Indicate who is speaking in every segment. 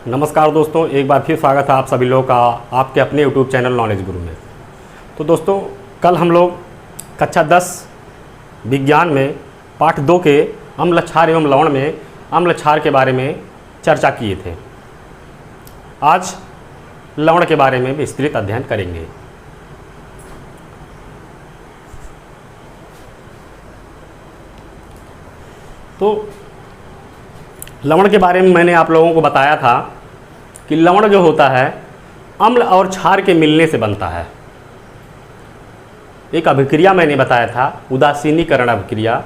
Speaker 1: नमस्कार दोस्तों, एक बार फिर स्वागत है आप सभी लोगों का आपके अपने YouTube चैनल नॉलेज गुरु में। तो दोस्तों, कल हम लोग कक्षा 10 विज्ञान में पाठ 2 के अम्ल क्षार एवं लवण में अम्ल क्षार के बारे में चर्चा किए थे। आज लवण के बारे में विस्तृत अध्ययन करेंगे। तो लवण के बारे में मैंने आप लोगों को बताया था कि लवण जो होता है अम्ल और क्षार के मिलने से बनता है। एक अभिक्रिया मैंने बताया था, उदासीनीकरण अभिक्रिया।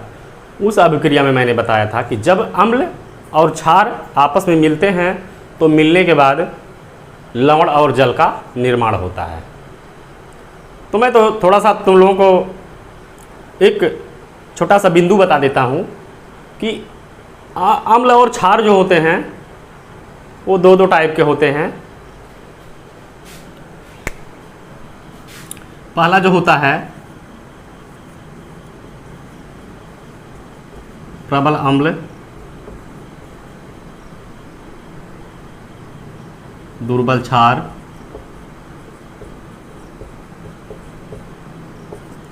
Speaker 1: उस अभिक्रिया में मैंने बताया था कि जब अम्ल और क्षार आपस में मिलते हैं तो मिलने के बाद लवण और जल का निर्माण होता है। तो मैं तो थोड़ा सा तुम लोगों को एक छोटा सा बिंदु बता देता हूँ कि अम्ल और क्षार जो होते हैं वो दो टाइप के होते हैं। पहला जो होता है प्रबल अम्ल, दुर्बल क्षार,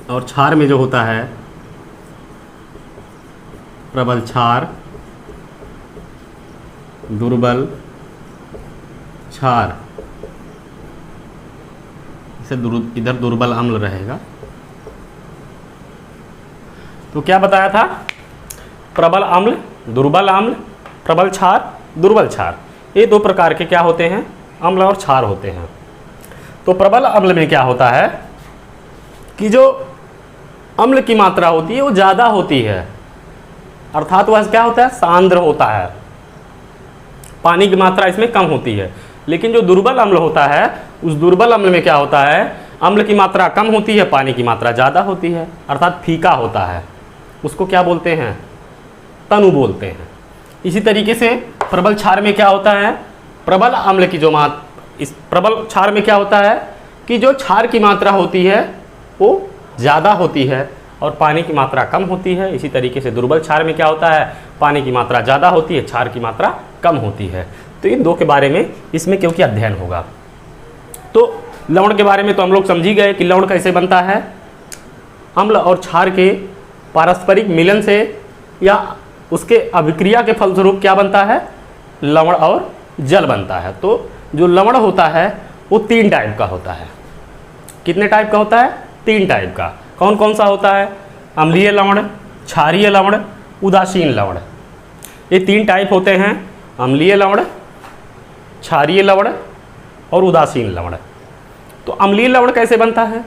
Speaker 1: और क्षार में जो होता है प्रबल क्षार, दुर्बल क्षार। इसे इधर दुर्बल अम्ल रहेगा। तो क्या बताया था? प्रबल अम्ल, दुर्बल अम्ल, प्रबल क्षार, दुर्बल क्षार, ये दो प्रकार के क्या होते हैं? अम्ल और क्षार होते हैं। तो प्रबल अम्ल में क्या होता है कि जो अम्ल की मात्रा होती है वो ज़्यादा होती है, अर्थात वह क्या होता है? सांद्र होता है। पानी की मात्रा इसमें कम होती है। लेकिन जो दुर्बल अम्ल होता है उस दुर्बल अम्ल में क्या होता है? अम्ल की मात्रा कम होती है, पानी की मात्रा ज़्यादा होती है, अर्थात फीका होता है। उसको क्या बोलते हैं? तनु बोलते हैं। इसी तरीके से प्रबल क्षार में क्या होता है? प्रबल अम्ल की जो इस प्रबल क्षार में क्या होता है कि जो क्षार की मात्रा होती है वो ज़्यादा होती है और पानी की मात्रा कम होती है। इसी तरीके से दुर्बल क्षार में क्या होता है? पानी की मात्रा ज़्यादा होती है, क्षार की मात्रा कम होती है। तो इन दो के बारे में इसमें क्योंकि अध्ययन होगा। तो लवण के बारे में तो हम लोग समझ ही गए कि लवण कैसे बनता है। अम्ल और क्षार के पारस्परिक मिलन से या उसके अभिक्रिया के फलस्वरूप क्या बनता है? लवण और जल बनता है। तो जो लवण होता है वो 3 टाइप का होता है। कितने टाइप का होता है? 3 टाइप का। कौन कौन सा होता है? अम्लीय लवण, क्षारीय लवण, उदासीन लवण। ये 3 टाइप होते हैं, अम्लीय लवण, क्षारीय लवण और उदासीन लवण। तो अम्लीय लवण कैसे बनता है?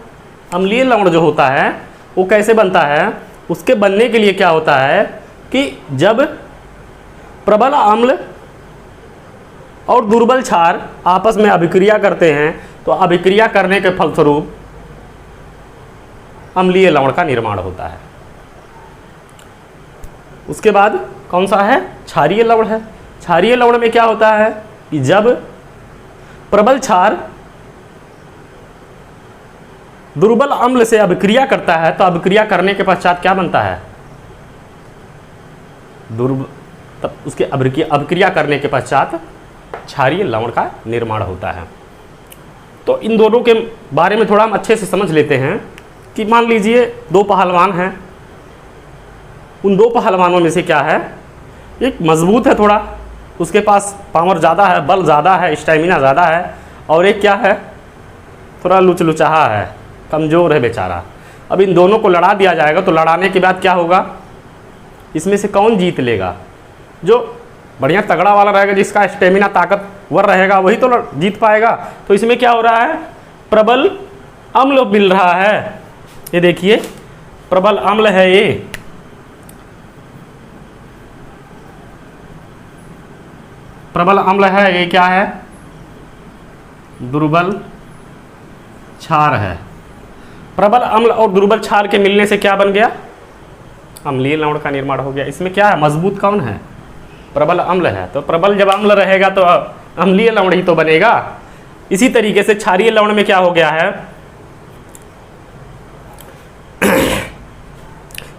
Speaker 1: अम्लीय लवण जो होता है वो कैसे बनता है? उसके बनने के लिए क्या होता है कि जब प्रबल अम्ल और दुर्बल क्षार आपस में अभिक्रिया करते हैं तो अभिक्रिया करने के फलस्वरूप अम्लीय लवण का निर्माण होता है। उसके बाद कौन सा है? क्षारीय लवण है। क्षारीय लवण में क्या होता है कि जब प्रबल क्षार दुर्बल अम्ल से अभिक्रिया करता है तो अभिक्रिया करने के पश्चात क्या बनता है? तब उसके अभिक्रिया करने के पश्चात क्षारीय लवण का निर्माण होता है। तो इन दोनों के बारे में थोड़ा हम अच्छे से समझ लेते हैं कि मान लीजिए 2 पहलवान हैं। उन 2 पहलवानों में से क्या है? एक मजबूत है थोड़ा, उसके पास पावर ज़्यादा है, बल ज़्यादा है, स्टैमिना ज़्यादा है, और एक क्या है? थोड़ा लुचलुचाहा है, कमज़ोर है बेचारा। अब इन दोनों को लड़ा दिया जाएगा तो लड़ाने के बाद क्या होगा? इसमें से कौन जीत लेगा? जो बढ़िया तगड़ा वाला रहेगा, जिसका स्टेमिना ताकतवर रहेगा, वही तो जीत पाएगा। तो इसमें क्या हो रहा है? प्रबल अम्ल मिल रहा है। ये देखिए प्रबल अम्ल है ये। प्रबल अम्ल है ये। क्या है? दुर्बल क्षार है। प्रबल अम्ल और दुर्बल क्षार के मिलने से क्या बन गया? अम्लीय लवण का निर्माण हो गया। इसमें क्या है? मजबूत कौन है? प्रबल अम्ल है। तो प्रबल जब अम्ल रहेगा तो अम्लीय लवण ही तो बनेगा। इसी तरीके से क्षारीय लवण में क्या हो गया है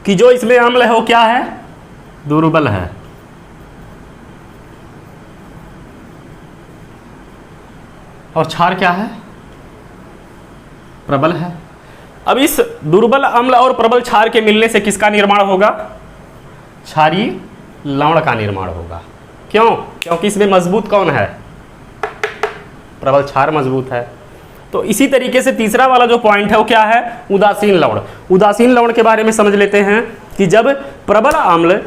Speaker 1: कि जो इसमें अम्ल है वो क्या है? दुर्बल है। और क्षार क्या है? प्रबल है। अब इस दुर्बल अम्ल और प्रबल क्षार के मिलने से किसका निर्माण होगा? क्षारीय लवण का निर्माण होगा। क्यों? क्योंकि इसमें मजबूत कौन है? प्रबल क्षार मजबूत है। तो इसी तरीके से तीसरा वाला जो पॉइंट है वो क्या है? उदासीन लवण। उदासीन लवण के बारे में समझ लेते हैं कि जब प्रबल अम्ल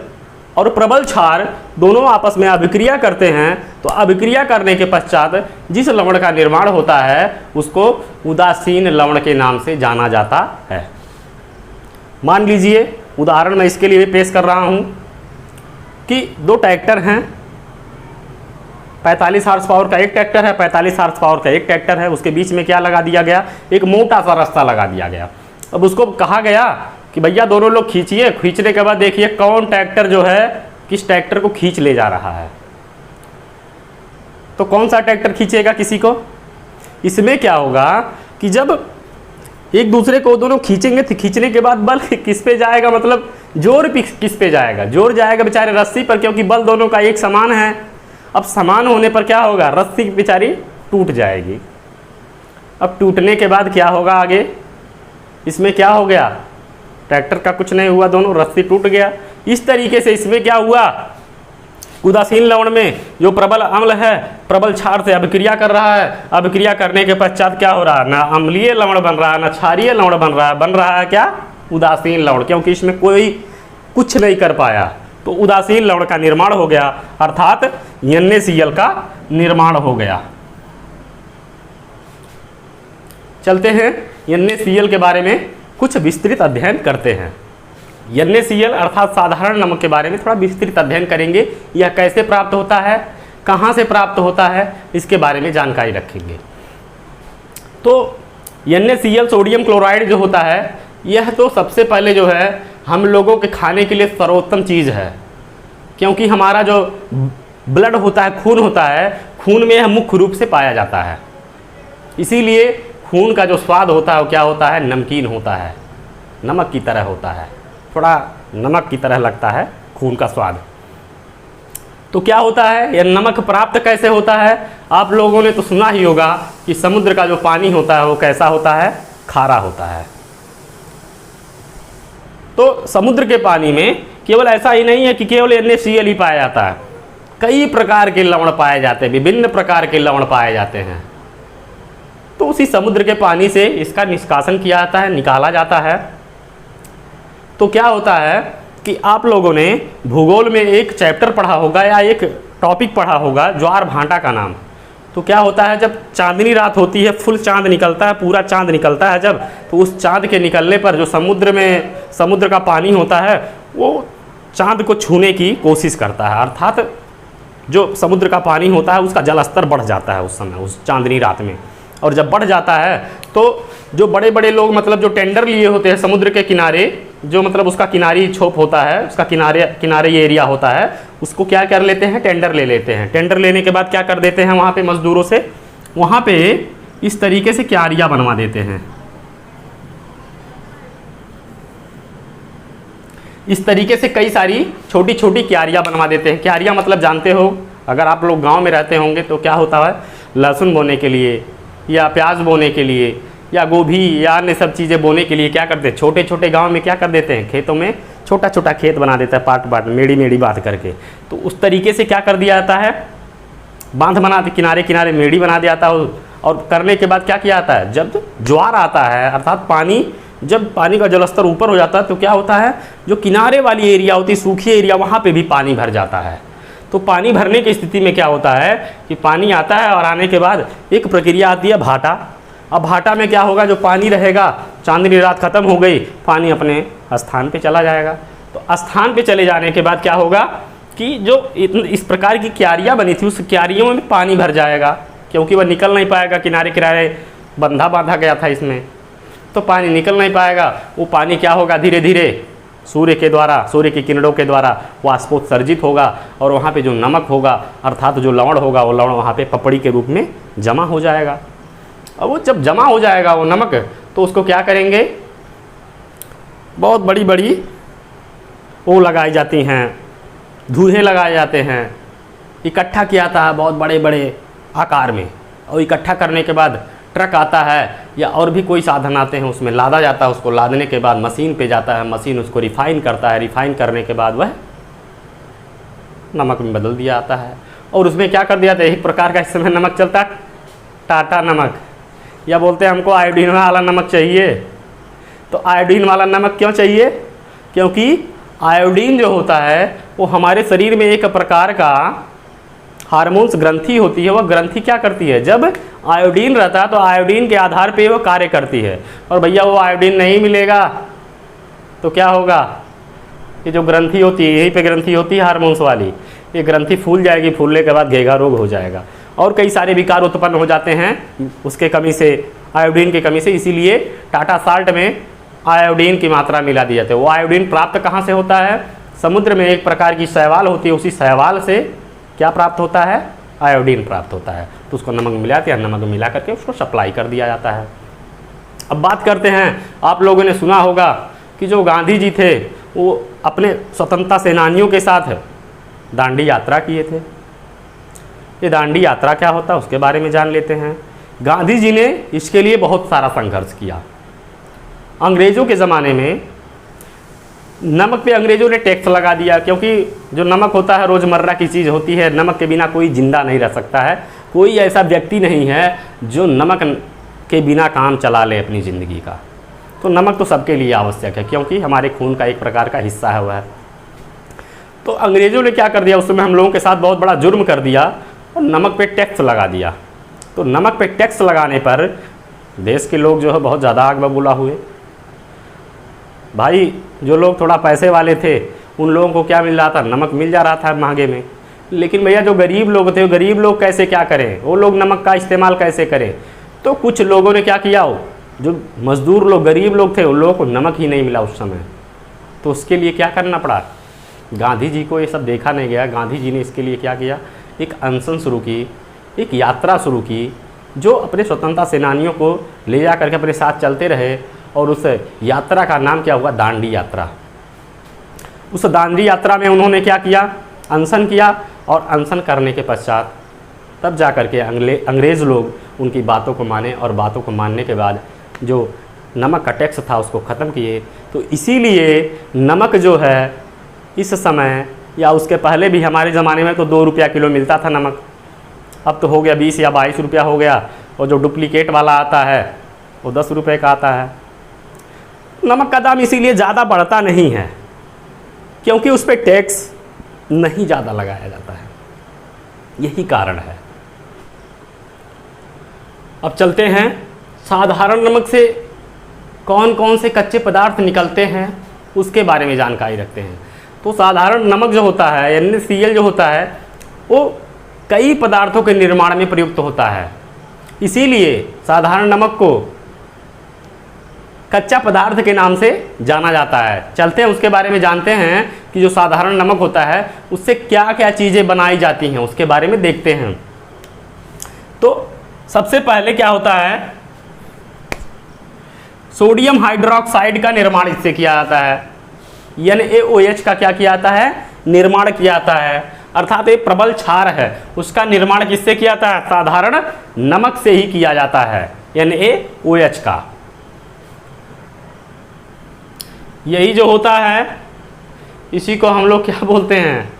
Speaker 1: और प्रबल क्षार दोनों आपस में अभिक्रिया करते हैं तो अभिक्रिया करने के पश्चात जिस लवण का निर्माण होता है उसको उदासीन लवण के नाम से जाना जाता है। मान लीजिए उदाहरण मैं इसके लिए पेश कर रहा हूं कि दो ट्रैक्टर हैं, 45 हार्स पावर का एक ट्रैक्टर है, 45 हार्स पावर का एक ट्रैक्टर है। उसके बीच में क्या लगा दिया गया? एक मोटा सा रास्ता लगा दिया गया। अब उसको कहा गया कि भैया दोनों लोग खींचिए। खींचने के बाद देखिए कौन ट्रैक्टर जो है किस ट्रैक्टर को खींच ले जा रहा है। तो कौन सा ट्रैक्टर खींचेगा किसी को? इसमें क्या होगा कि जब एक दूसरे को दोनों खींचेंगे तो खींचने के बाद बल किस पे जाएगा? मतलब जोर किस पे जाएगा? जोर जाएगा बेचारे रस्सी पर, क्योंकि बल दोनों का एक समान है। अब समान होने पर क्या होगा? रस्सी बेचारी टूट जाएगी। अब टूटने के बाद क्या होगा आगे? इसमें क्या हो गया? ट्रैक्टर का कुछ नहीं हुआ, दोनों रस्सी टूट गया। इस तरीके से इसमें क्या हुआ? उदासीन लवण में जो प्रबल अम्ल है प्रबल क्षार से अभिक्रिया कर रहा है। अभिक्रिया करने के पश्चात क्या हो रहा है? ना अम्लीय लवण बन रहा है ना क्षारीय लवण बन रहा है। बन रहा है क्या? उदासीन लवण, क्योंकि इसमें कोई कुछ नहीं कर पाया तो उदासीन लवण का निर्माण हो गया, अर्थात NaCl का निर्माण हो गया। चलते हैं NaCl के बारे में कुछ विस्तृत अध्ययन करते हैं। NaCl अर्थात साधारण नमक के बारे में थोड़ा विस्तृत अध्ययन करेंगे। यह कैसे प्राप्त होता है, कहाँ से प्राप्त होता है, इसके बारे में जानकारी रखेंगे। तो NaCl सोडियम क्लोराइड जो होता है यह तो सबसे पहले जो है हम लोगों के खाने के लिए सर्वोत्तम चीज़ है, क्योंकि हमारा जो ब्लड होता है, खून होता है, खून में यह मुख्य रूप से पाया जाता है। इसीलिए खून का जो स्वाद होता है वो क्या होता है? नमकीन होता है, नमक की तरह होता है, थोड़ा नमक की तरह लगता है खून का स्वाद। तो क्या होता है? यह नमक प्राप्त कैसे होता है? आप लोगों ने तो सुना ही होगा कि समुद्र का जो पानी होता है वो कैसा होता है? खारा होता है। तो समुद्र के पानी में केवल ऐसा ही नहीं है कि केवल NaCl ही पाया जाता है, कई प्रकार के लवण पाए जाते हैं, विभिन्न प्रकार के लवण पाए जाते हैं। तो उसी समुद्र के पानी से इसका निष्कासन किया जाता है, निकाला जाता है। तो क्या होता है कि आप लोगों ने भूगोल में एक चैप्टर पढ़ा होगा या एक टॉपिक पढ़ा होगा ज्वार भाटा का नाम। तो क्या होता है जब चांदनी रात होती है, फुल चांद निकलता है, पूरा चांद निकलता है जब, तो उस चांद के निकलने पर जो समुद्र का पानी होता है वो चांद को छूने की कोशिश करता है, अर्थात जो समुद्र का पानी होता है उसका जल स्तर बढ़ जाता है उस समय, उस चांदनी रात में। और जब बढ़ जाता है तो जो बड़े बड़े लोग मतलब जो टेंडर लिए होते हैं समुद्र के किनारे, जो मतलब उसका किनारी छोप होता है, उसका किनारे ये एरिया होता है, उसको क्या कर लेते हैं? टेंडर ले लेते हैं। टेंडर लेने के बाद क्या कर देते हैं? वहाँ पे मजदूरों से वहाँ पे इस तरीके से क्यारियाँ बनवा देते हैं। इस तरीके से कई सारी छोटी छोटी क्यारियाँ बनवा देते हैं। क्यारियाँ मतलब जानते हो, अगर आप लोग गाँव में रहते होंगे तो क्या होता है? लहसुन बोने के लिए या प्याज बोने के लिए या गोभी या अन्य सब चीज़ें बोने के लिए क्या करते हैं? छोटे छोटे गांव में क्या कर देते हैं? खेतों में छोटा छोटा खेत बना देता है, पाट मेड़ी बांध करके। तो उस तरीके से क्या कर दिया जाता है? बांध बना के किनारे किनारे मेड़ी बना दिया जाता है। और करने के बाद क्या किया जाता है? जब ज्वार आता है अर्थात जब पानी का जलस्तर ऊपर हो जाता है तो क्या होता है? जो किनारे वाली एरिया होती है, सूखी एरिया, वहाँ पर भी पानी भर जाता है। तो पानी भरने की स्थिति में क्या होता है कि पानी आता है और आने के बाद एक प्रक्रिया आती है भाटा। अब भाटा में क्या होगा? जो पानी रहेगा, चांदनी रात खत्म हो गई, पानी अपने स्थान पे चला जाएगा। तो स्थान पे चले जाने के बाद क्या होगा कि जो इस प्रकार की क्यारियाँ बनी थी उस क्यारियों में पानी भर जाएगा, क्योंकि वह निकल नहीं पाएगा, किनारे किनारे बंधा बांधा गया था इसमें, तो पानी निकल नहीं पाएगा। वो पानी क्या होगा? धीरे धीरे सूर्य की किरणों के द्वारा वाष्पोत्सर्जित होगा और वहाँ पे जो नमक होगा अर्थात जो लवण होगा वो लवण वहाँ पे पपड़ी के रूप में जमा हो जाएगा। अब वो जब जमा हो जाएगा वो नमक, तो उसको क्या करेंगे? बहुत बड़ी बड़ी वो लगाई जाती हैं, धूहे लगाए जाते हैं, इकट्ठा किया जाता है बहुत बड़े बड़े आकार में। और इकट्ठा करने के बाद ट्रक आता है या और भी कोई साधन आते हैं, उसमें लादा जाता है, उसको लादने के बाद मशीन पे जाता है, मशीन उसको रिफ़ाइन करता है, रिफ़ाइन करने के बाद वह नमक में बदल दिया जाता है। और उसमें क्या कर दिया जाता है, एक प्रकार का इस समय नमक चलता है टाटा नमक, या बोलते हैं हमको आयोडीन वाला नमक चाहिए। तो आयोडीन वाला नमक क्यों चाहिए? क्योंकि आयोडीन जो होता है वो हमारे शरीर में एक प्रकार का हार्मोन्स ग्रंथि होती है, वह ग्रंथि क्या करती है, जब आयोडीन रहता है तो आयोडीन के आधार पे वो कार्य करती है। और भैया वो आयोडीन नहीं मिलेगा तो क्या होगा, ये जो ग्रंथि होती है, यहीं पे ग्रंथि होती है हार्मोन्स वाली, ये ग्रंथि फूल जाएगी, फूलने के बाद घेघा रोग हो जाएगा और कई सारे विकार उत्पन्न हो जाते हैं उसके कमी से, आयोडीन की कमी से। इसीलिए टाटा साल्ट में आयोडीन की मात्रा मिला दी जाती है। वो आयोडीन प्राप्त कहाँ से होता है, समुद्र में एक प्रकार की शैवाल होती है, उसी शैवाल से क्या प्राप्त होता है, आयोडीन प्राप्त होता है। तो उसको नमक मिलाते हैं, नमक मिला करके उसको सप्लाई कर दिया जाता है। अब बात करते हैं, आप लोगों ने सुना होगा कि जो गांधी जी थे वो अपने स्वतंत्रता सेनानियों के साथ दांडी यात्रा किए थे। ये दांडी यात्रा क्या होता है उसके बारे में जान लेते हैं। गांधी जी ने इसके लिए बहुत सारा संघर्ष किया। अंग्रेज़ों के ज़माने में नमक पे अंग्रेज़ों ने टैक्स लगा दिया, क्योंकि जो नमक होता है रोज़मर्रा की चीज़ होती है, नमक के बिना कोई ज़िंदा नहीं रह सकता है। कोई ऐसा व्यक्ति नहीं है जो नमक के बिना काम चला ले अपनी ज़िंदगी का। तो नमक तो सबके लिए आवश्यक है, क्योंकि हमारे खून का एक प्रकार का हिस्सा है वह। तो अंग्रेज़ों ने क्या कर दिया, उस समय हम लोगों के साथ बहुत बड़ा जुर्म कर दिया और नमक पे टैक्स लगा दिया। तो नमक पे टैक्स लगाने पर देश के लोग जो है बहुत ज़्यादा आग बबूला हुए। भाई जो लोग थोड़ा पैसे वाले थे उन लोगों को क्या मिल रहा था, नमक मिल जा रहा था महंगे में। लेकिन भैया जो गरीब लोग थे, गरीब लोग कैसे क्या करें, वो लोग नमक का इस्तेमाल कैसे करें। तो कुछ लोगों ने क्या किया, जो मज़दूर लोग गरीब लोग थे उन लोगों को नमक ही नहीं मिला उस समय। तो उसके लिए क्या करना पड़ा, गांधी जी को ये सब देखा नहीं गया। गांधी जी ने इसके लिए क्या किया, एक अनशन शुरू की, एक यात्रा शुरू की, जो अपने स्वतंत्रता सेनानियों को ले जा करके अपने साथ चलते रहे। और उस यात्रा का नाम क्या हुआ, दांडी यात्रा। उस दांडी यात्रा में उन्होंने क्या किया, अनशन किया। और अनशन करने के पश्चात तब जा कर के अंग्रेज़ लोग उनकी बातों को माने, और बातों को मानने के बाद जो नमक का टैक्स था उसको ख़त्म किए। तो इसीलिए नमक जो है इस समय या उसके पहले भी हमारे ज़माने में तो 2 रुपया किलो मिलता था नमक, अब तो हो गया 20 या 22 रुपया हो गया। और जो डुप्लीकेट वाला आता है वो 10 रुपये का आता है। नमक का दाम इसीलिए ज़्यादा बढ़ता नहीं है क्योंकि उस पर टैक्स नहीं ज़्यादा लगाया जाता है, यही कारण है। अब चलते हैं, साधारण नमक से कौन कौन से कच्चे पदार्थ निकलते हैं उसके बारे में जानकारी रखते हैं। तो साधारण नमक जो होता है NaCl जो होता है वो कई पदार्थों के निर्माण में प्रयुक्त होता है, इसीलिए साधारण नमक को कच्चा पदार्थ के नाम से जाना जाता है। चलते हैं उसके बारे में जानते हैं कि जो साधारण नमक होता है उससे क्या क्या चीज़ें बनाई जाती हैं, उसके बारे में देखते हैं। तो सबसे पहले क्या होता है, सोडियम हाइड्रोक्साइड का निर्माण इससे किया जाता है। NaOH का क्या किया जाता है, निर्माण किया जाता है। अर्थात ये प्रबल क्षार है, उसका निर्माण किससे किया जाता है, साधारण नमक से ही किया जाता है, NaOH का। यही जो होता है इसी को हम लोग क्या बोलते हैं,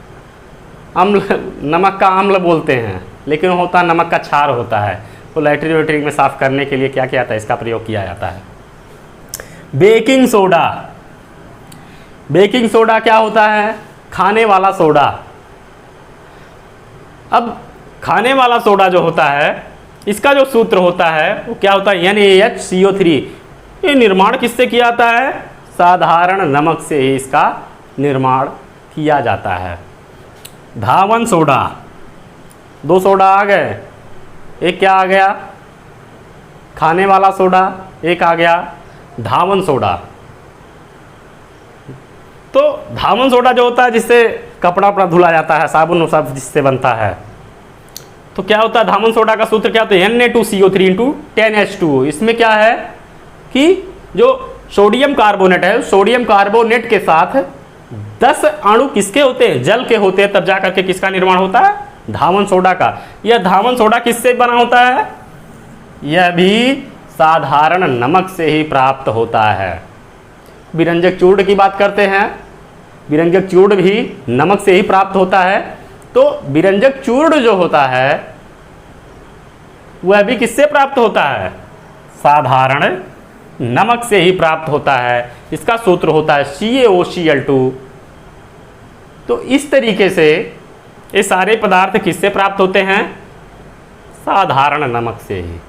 Speaker 1: अम्ल, नमक का अम्ल बोलते हैं, लेकिन होता नमक का क्षार होता है। तो लैट्रिन वेट्रिन में साफ़ करने के लिए क्या किया जाता है, इसका प्रयोग किया जाता है। बेकिंग सोडा, बेकिंग सोडा क्या होता है, खाने वाला सोडा। अब खाने वाला सोडा जो होता है इसका जो सूत्र होता है वो क्या होता है, NaHCO3। ये निर्माण किससे किया जाता है, साधारण नमक से ही इसका निर्माण किया जाता है। धावन सोडा, 2 सोडा आ गए, एक क्या आ गया, खाने वाला सोडा, एक आ गया धावन सोडा। तो धावन सोडा जो होता है जिससे कपड़ा वपड़ा धुला जाता है, साबुन सब जिससे बनता है। तो क्या होता है, धावन सोडा का सूत्र क्या होता है, Na2CO3 × 10H2। इसमें क्या है कि जो सोडियम कार्बोनेट है, सोडियम कार्बोनेट के साथ 10 अणु किसके होते हैं, जल के होते हैं, तब जा करके किसका निर्माण होता है, धामन सोडा का। यह धामन सोडा किससे बना होता है? यह भी साधारण नमक से ही प्राप्त होता है। विरंजक चूर्ण की बात करते हैं, विरंजक चूर्ण भी नमक से ही प्राप्त होता है। तो विरंजक चूर्ण जो होता है वह भी किससे प्राप्त होता है? साधारण नमक से ही प्राप्त होता है। इसका सूत्र होता है CaOCl2। तो इस तरीके से ये सारे पदार्थ किससे प्राप्त होते हैं? साधारण नमक से ही।